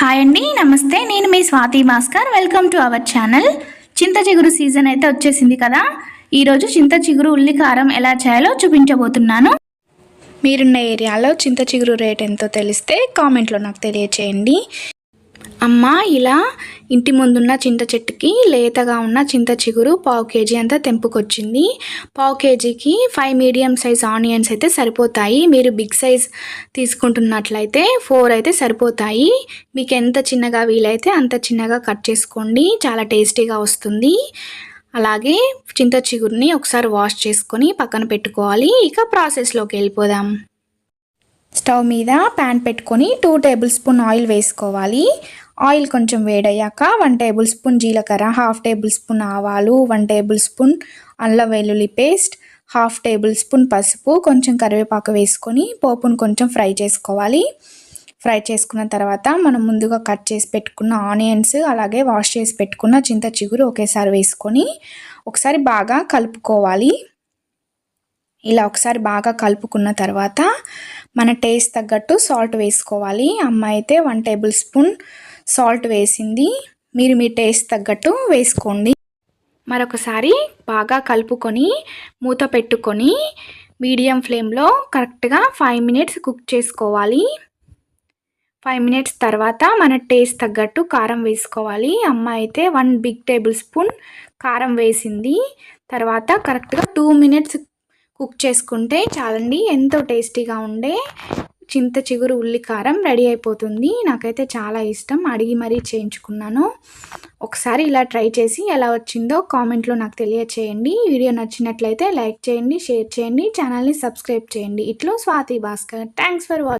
Hi అండి, నమస్తే. నేను మీ Swathi Bhaskar. Welcome to our channel. చింత చిగురు సీజన్ అయితే వచ్చేసింది కదా. ఈరోజు చింత చిగురు ఉల్లి కారం ఎలా చేయాలో చూపించబోతున్నాను. మీరున్న ఏరియాలో చింత చిగురు రేట్ ఎంతో తెలిస్తే కామెంట్లో నాకు తెలియచేయండి. అమ్మ ఇలా ఇంటి ముందున్న చింత చెట్టుకి లేతగా ఉన్న చింత చిగురు 1/2 kg అంతా తెంపుకొచ్చింది. 1/2 kgకి 5 మీడియం సైజ్ ఆనియన్స్ అయితే సరిపోతాయి. మీరు బిగ్ సైజ్ తీసుకుంటున్నట్లయితే 4 అయితే సరిపోతాయి. మీకు ఎంత చిన్నగా వీలైతే అంత చిన్నగా కట్ చేసుకోండి, చాలా టేస్టీగా వస్తుంది. అలాగే చింత చిగురుని ఒకసారి వాష్ చేసుకొని పక్కన పెట్టుకోవాలి. ఇక ప్రాసెస్లోకి వెళ్ళిపోదాం. స్టవ్ మీద ప్యాన్ పెట్టుకొని 2 టేబుల్ స్పూన్ ఆయిల్ వేసుకోవాలి. ఆయిల్ కొంచెం వేడయ్యాక 1 టేబుల్ స్పూన్ జీలకర్ర, 1/2 టేబుల్ స్పూన్ ఆవాలు, 1 టేబుల్ స్పూన్ అల్లం వెల్లుల్లి పేస్ట్, 1/2 టేబుల్ స్పూన్ పసుపు, కొంచెం కరివేపాకు వేసుకొని పోపును కొంచెం ఫ్రై చేసుకోవాలి. ఫ్రై చేసుకున్న తర్వాత మనం ముందుగా కట్ చేసి పెట్టుకున్న ఆనియన్స్, అలాగే వాష్ చేసి పెట్టుకున్న చింత చిగురు ఒకేసారి వేసుకొని ఒకసారి బాగా కలుపుకోవాలి. ఇలా ఒకసారి బాగా కలుపుకున్న తర్వాత మన టేస్ట్ తగ్గట్టు సాల్ట్ వేసుకోవాలి. అమ్మ అయితే 1 టేబుల్ స్పూన్ సాల్ట్ వేసింది. మీరు మీ టేస్ట్ తగ్గట్టు వేసుకోండి. మరొకసారి బాగా కలుపుకొని మూత పెట్టుకొని మీడియం ఫ్లేమ్లో కరెక్ట్గా 5 మినిట్స్ కుక్ చేసుకోవాలి. 5 మినిట్స్ తర్వాత మన టేస్ట్ తగ్గట్టు కారం వేసుకోవాలి. అమ్మ అయితే 1 బిగ్ టేబుల్ స్పూన్ కారం వేసింది. తర్వాత కరెక్ట్గా 2 మినిట్స్ కుక్ చేసుకుంటే చాలండి. ఎంతో టేస్టీగా ఉండే చింత చిగురు ఉల్లి కారం రెడీ అయిపోతుంది. నాకైతే చాలా ఇష్టం, అడిగి మరీ చేయించుకున్నాను. ఒకసారి ఇలా ట్రై చేసి ఎలా వచ్చిందో కామెంట్లో నాకు తెలియచేయండి. వీడియో నచ్చినట్లయితే లైక్ చేయండి, షేర్ చేయండి, ఛానల్ని సబ్స్క్రైబ్ చేయండి. ఇట్లో Swathi Bhaskar. Thanks for watching.